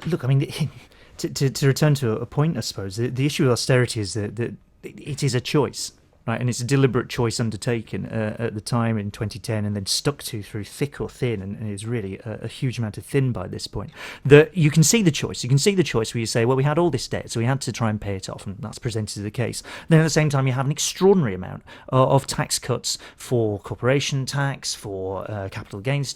Look, I mean, to return to a point, I suppose, the issue with austerity is that it is a choice, right? And it's a deliberate choice undertaken at the time in 2010 and then stuck to through thick or thin, and is really a huge amount of thin by this point. That you can see the choice. You can see the choice where you say, well, we had all this debt, so we had to try and pay it off, and that's presented as the case. Then at the same time, you have an extraordinary amount of tax cuts for corporation tax, for capital gains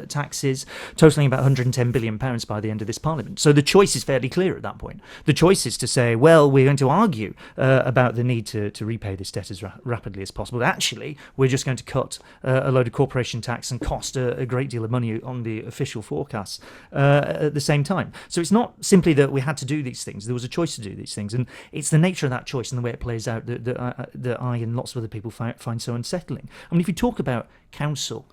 taxes, totaling about £110 billion by the end of this parliament. So the choice is fairly clear at that point. The choice is to say, well, we're going to argue about the need to repay this debt as rapidly as possible. Actually, we're just going to cut a load of corporation tax and cost a great deal of money on the official forecasts at the same time. So it's not simply that we had to do these things. There was a choice to do these things. And it's the nature of that choice and the way it plays out that I and lots of other people find so unsettling. I mean, if you talk about council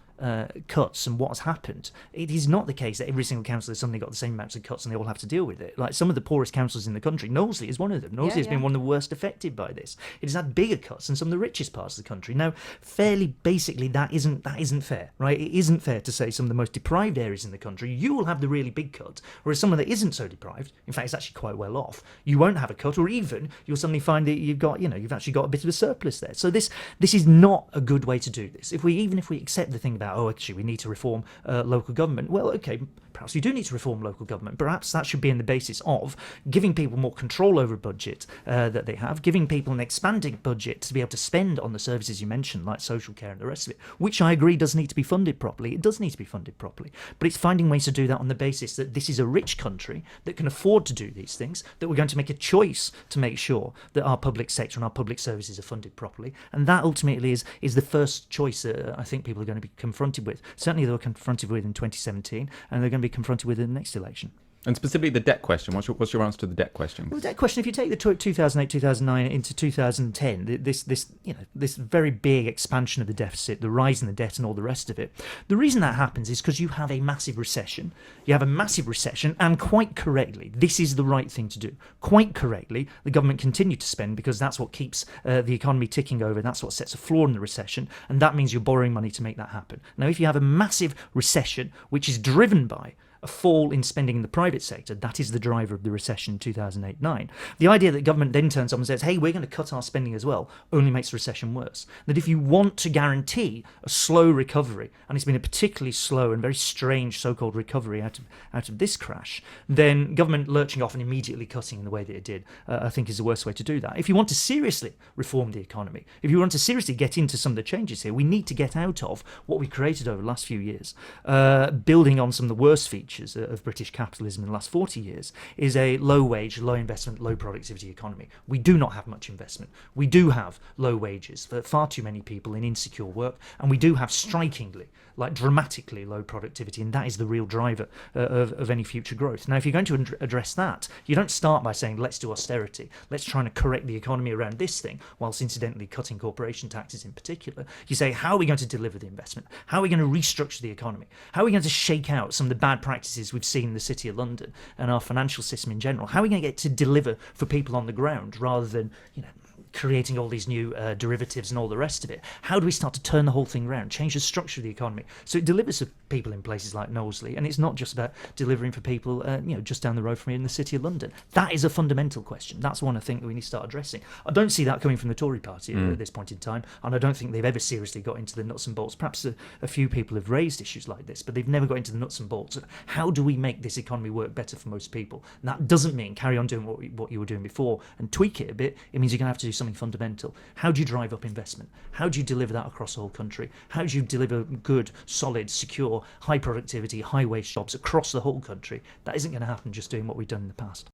cuts and what has happened, it is not the case that every single council has suddenly got the same amounts of cuts and they all have to deal with it. Like some of the poorest councils in the country, Knowsley is one of them. Knowsley has been one of the worst affected by this. It has had bigger cuts than some of the richest parts of the country. Now, fairly basically, that isn't fair, right? It isn't fair to say some of the most deprived areas in the country, you will have the really big cut, whereas someone that isn't so deprived, in fact, it's actually quite well off, you won't have a cut, or even you'll suddenly find that you've actually got a bit of a surplus there. So this is not a good way to do this. If we accept the thing about, actually, we need to reform local government. Well, okay, perhaps we do need to reform local government. Perhaps that should be in the basis of giving people more control over a budget that they have, giving people an expanding budget to be able to spend on the services you mentioned, like social care and the rest of it, which I agree does need to be funded properly. It does need to be funded properly. But it's finding ways to do that on the basis that this is a rich country that can afford to do these things, that we're going to make a choice to make sure that our public sector and our public services are funded properly. And that ultimately is the first choice I think people are going to be confronted with. Certainly they were confronted with in 2017, and they're going to be confronted with in the next election. And specifically the debt question. What's your answer to the debt question? Well, the debt question, if you take the 2008, 2009 into 2010, this very big expansion of the deficit, the rise in the debt and all the rest of it, the reason that happens is because you have a massive recession. You have a massive recession, and quite correctly, this is the right thing to do. Quite correctly, the government continued to spend because that's what keeps the economy ticking over. That's what sets a floor in the recession, and that means you're borrowing money to make that happen. Now, if you have a massive recession, which is driven by a fall in spending in the private sector, that is the driver of the recession in 2008-9. The idea that government then turns up and says, hey, we're going to cut our spending as well, only makes the recession worse. That if you want to guarantee a slow recovery, and it's been a particularly slow and very strange so-called recovery out of this crash, then government lurching off and immediately cutting in the way that it did, I think is the worst way to do that. If you want to seriously reform the economy, if you want to seriously get into some of the changes here, we need to get out of what we created over the last few years, building on some of the worst features of British capitalism in the last 40 years, is a low-wage, low-investment, low-productivity economy. We do not have much investment. We do have low wages for far too many people in insecure work, and we do have strikingly, dramatically low productivity, and that is the real driver of any future growth. Now, if you're going to address that, you don't start by saying, let's do austerity, let's try and correct the economy around this thing, whilst incidentally cutting corporation taxes in particular. You say, how are we going to deliver the investment? How are we going to restructure the economy? How are we going to shake out some of the bad practices we've seen in the City of London and our financial system in general? How are we going to get to deliver for people on the ground rather than, creating all these new derivatives and all the rest of it? How do we start to turn the whole thing around, change the structure of the economy so it delivers for people in places like Knowsley, and it's not just about delivering for people just down the road from here in the City of London? That is a fundamental question. That's one I think that we need to start addressing. I don't see that coming from the Tory party at this point in time, and I don't think they've ever seriously got into the nuts and bolts. Perhaps a few people have raised issues like this, but they've never got into the nuts and bolts of how do we make this economy work better for most people. And that doesn't mean carry on doing what you were doing before and tweak it a bit. It means you're going to have to do something fundamental. How do you drive up investment? How do you deliver that across the whole country? How do you deliver good, solid, secure, high productivity, high wage jobs across the whole country? That isn't going to happen just doing what we've done in the past.